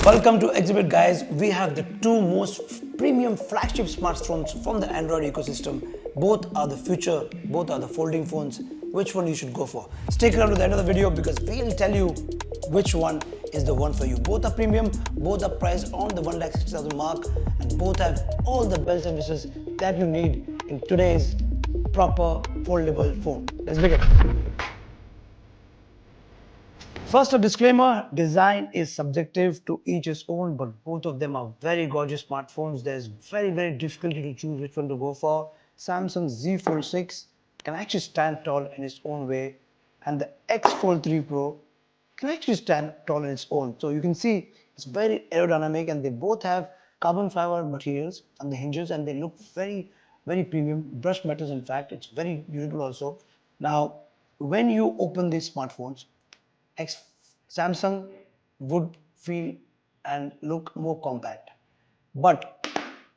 Welcome to Exhibit, guys. We have the two most premium flagship smartphones from the Android ecosystem. Both are the future, both are the folding phones. Which one you should go for? Stick around to the end of the video because we'll tell you which one is the one for you. Both are premium, both are priced on the 1,60,000 mark, and both have all the bells and whistles that you need in today's proper foldable phone. Let's begin. First, a disclaimer, design is subjective to each his own, but both of them are very gorgeous smartphones. There's very difficulty to choose which one to go for. Samsung Z Fold 6 can actually stand tall in its own way, and the X Fold 3 Pro can actually stand tall in its own. So you can see it's very aerodynamic, and they both have carbon fiber materials on the hinges, and they look very premium. Brushed metals, in fact, it's very beautiful also. Now, when you open these smartphones, Samsung would feel and look more compact. But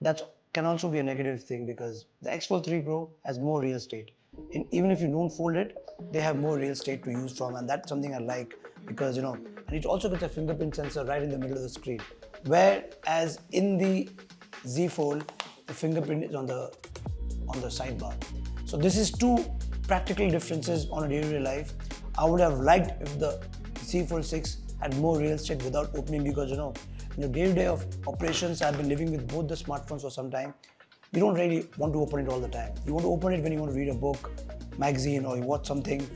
that can also be a negative thing because the X Fold 3 Pro has more real estate. And even if you don't fold it, they have more real estate to use from, and that's something I like because and it also gets a fingerprint sensor right in the middle of the screen. Whereas in the Z Fold, the fingerprint is on the sidebar. So this is two practical differences on a day-to-day life. I would have liked if the Z Fold 6 had more real estate without opening because in the day-to-day of operations, I've been living with both the smartphones for some time. You don't really want to open it all the time. You want to open it when you want to read a book, magazine, or you watch something.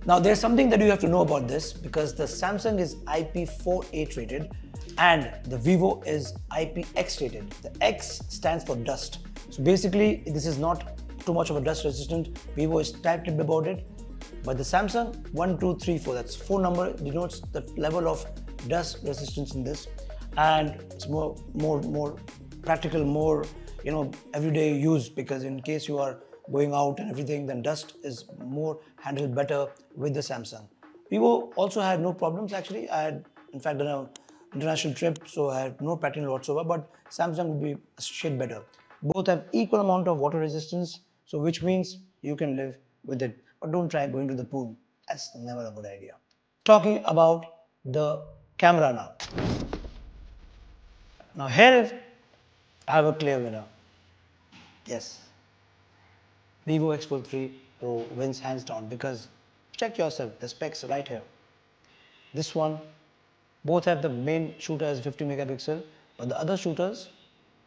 Now there's something that you have to know about this because the Samsung is IP48 rated and the Vivo is IPX rated. The X stands for dust. So basically, this is not too much of a dust resistant. Vivo is tight-lipped about it. But the Samsung 1234, that's 4 number, denotes the level of dust resistance in this, and it's more practical, more everyday use because in case you are going out and everything, then dust is more handled better with the Samsung. Vivo also had no problems actually. I had in fact done an international trip, so I had no pattern whatsoever. But Samsung would be a shade better. Both have equal amount of water resistance, so which means you can live with it. But don't try going to the pool. That's never a good idea. Talking about the camera now. Now here I have a clear winner. Yes, Vivo X Fold 3 Pro wins hands down because check yourself, the specs right here. This one, both have the main shooter as 50 megapixel, but the other shooters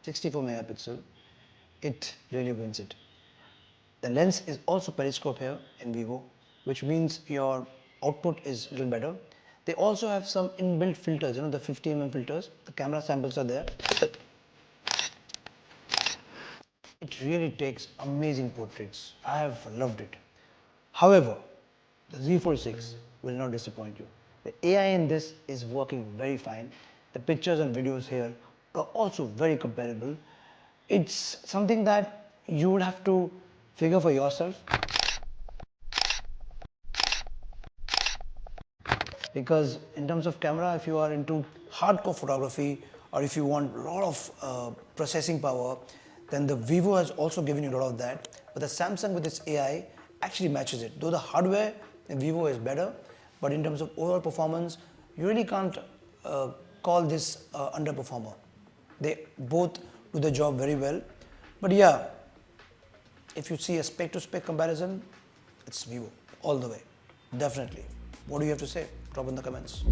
64 megapixel. It really wins it. The lens is also periscope here in Vivo, which means your output is a little better. They also have some inbuilt filters, the 50 filters. The camera samples are there. It really takes amazing portraits. I have loved it. However, the Z Fold 6 will not disappoint you. The AI in this is working very fine. The pictures and videos here are also very comparable. It's something that you would have to figure for yourself because in terms of camera, if you are into hardcore photography or if you want a lot of processing power, then the Vivo has also given you a lot of that. But the Samsung with its AI actually matches it. Though the hardware, the Vivo is better, but in terms of overall performance, you really can't call this underperformer. They both do the job very well. But yeah, if you see a spec to spec comparison, it's Vivo all the way, definitely. What do you have to say? Drop in the comments.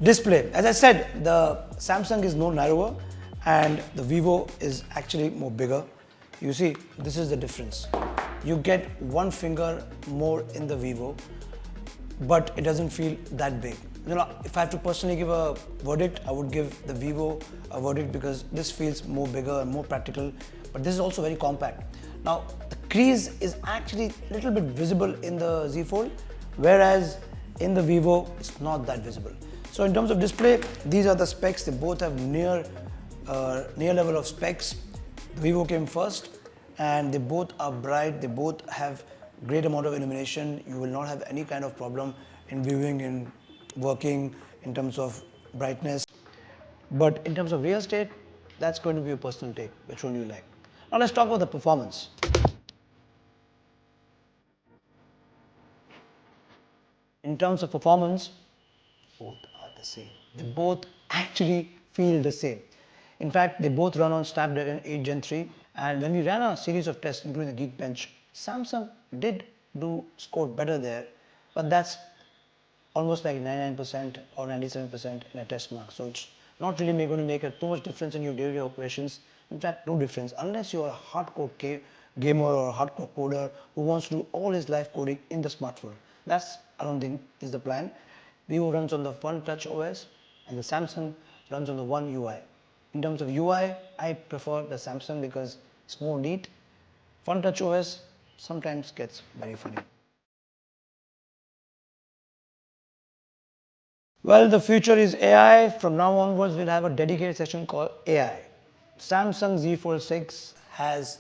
Display. As I said, the Samsung is no narrower and the Vivo is actually more bigger. You see, this is the difference. You get one finger more in the Vivo, but it doesn't feel that big. If I have to personally give a verdict, I would give the Vivo a verdict because this feels more bigger and more practical, but this is also very compact. Now, the crease is actually a little bit visible in the Z Fold, whereas in the Vivo, it's not that visible. So in terms of display, these are the specs. They both have near level of specs. The Vivo came first, and they both are bright. They both have great amount of illumination. You will not have any kind of problem in viewing and working in terms of brightness. But in terms of real estate, that's going to be a personal take, which one you like. Now let's talk about the performance. In terms of performance, both are the same. They both actually feel the same. In fact, they both run on Snapdragon 8 Gen 3, and when we ran a series of tests including the Geekbench, Samsung did score better there, but that's almost like 99% or 97% in a test mark. So it's not really going to make too much difference in your daily operations. In fact, no difference unless you're a hardcore gamer or a hardcore coder who wants to do all his life coding in the smartphone. That's, I don't think, is the plan. Vivo runs on the One Touch OS and the Samsung runs on the One UI. In terms of UI, I prefer the Samsung because it's more neat. One Touch OS sometimes gets very funny. Well, the future is AI. From now onwards, we'll have a dedicated session called AI. Samsung Z Fold 6 has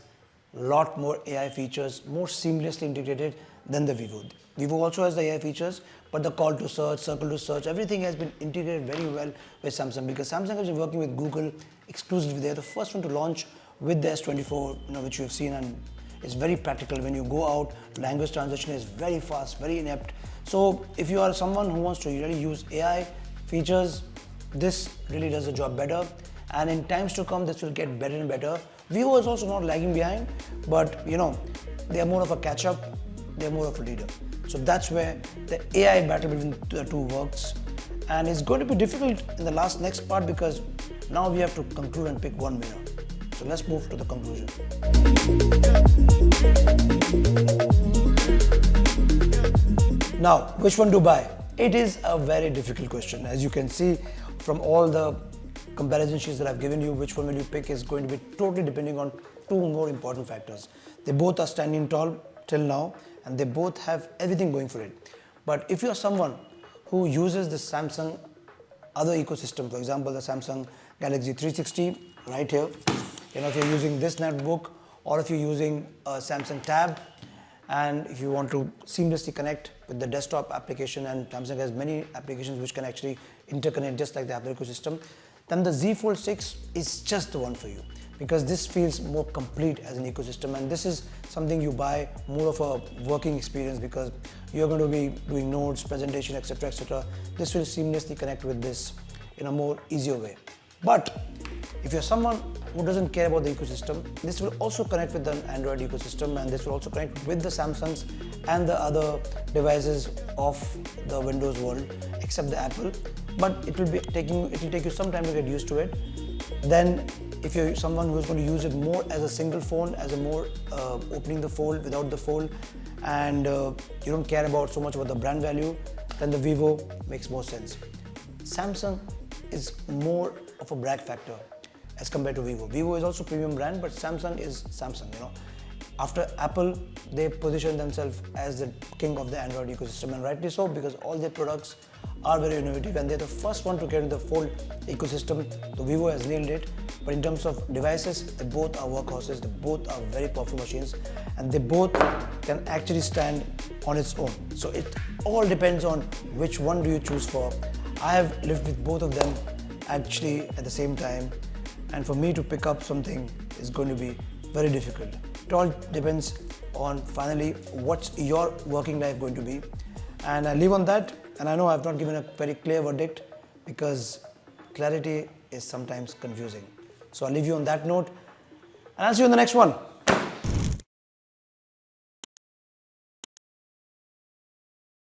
a lot more AI features, more seamlessly integrated than the Vivo. Vivo also has the AI features, but the call to search, circle to search, everything has been integrated very well with Samsung because Samsung has been working with Google exclusively. They're the first one to launch with the S24, which you've seen, and it's very practical. When you go out, language translation is very fast, very inept. So if you are someone who wants to really use AI features, this really does the job better. And in times to come, this will get better and better. Vivo is also not lagging behind, but they are more of a catch-up. They're more of a leader. So that's where the AI battle between the two works. And it's going to be difficult in the next part because now we have to conclude and pick one winner. So let's move to the conclusion. Now, which one to buy? It is a very difficult question. As you can see from all the comparison sheets that I've given you, which one will you pick is going to be totally depending on two more important factors. They both are standing tall till now and they both have everything going for it. But if you're someone who uses the Samsung other ecosystem, for example, the Samsung Galaxy 360 right here, if you're using this netbook or if you're using a Samsung Tab, and if you want to seamlessly connect with the desktop application, and Samsung has many applications which can actually interconnect just like the Apple ecosystem, then the Z Fold 6 is just the one for you because this feels more complete as an ecosystem, and this is something you buy more of a working experience because you're going to be doing notes, presentation, etc, etc. This will seamlessly connect with this in a more easier way. But if you're someone who doesn't care about the ecosystem, this will also connect with the Android ecosystem, and this will also connect with the Samsungs and the other devices of the Windows world except the Apple. But it will take you some time to get used to it. Then if you're someone who's going to use it more as a single phone, as a more opening the fold without the fold, and you don't care about so much about the brand value, then the Vivo makes more sense. Samsung is more of a brag factor as compared to Vivo. Vivo is also premium brand, but Samsung is Samsung, After Apple, they position themselves as the king of the Android ecosystem, and rightly so because all their products are very innovative and they're the first one to get in the Fold ecosystem. The Vivo has nailed it, but in terms of devices, they both are workhorses, they both are very powerful machines, and they both can actually stand on its own. So it all depends on which one do you choose for. I have lived with both of them actually at the same time, and for me to pick up something is going to be very difficult. It all depends on finally what's your working life going to be, and I leave on that. And I know I've not given a very clear verdict because clarity is sometimes confusing. So I'll leave you on that note, and I'll see you in the next one.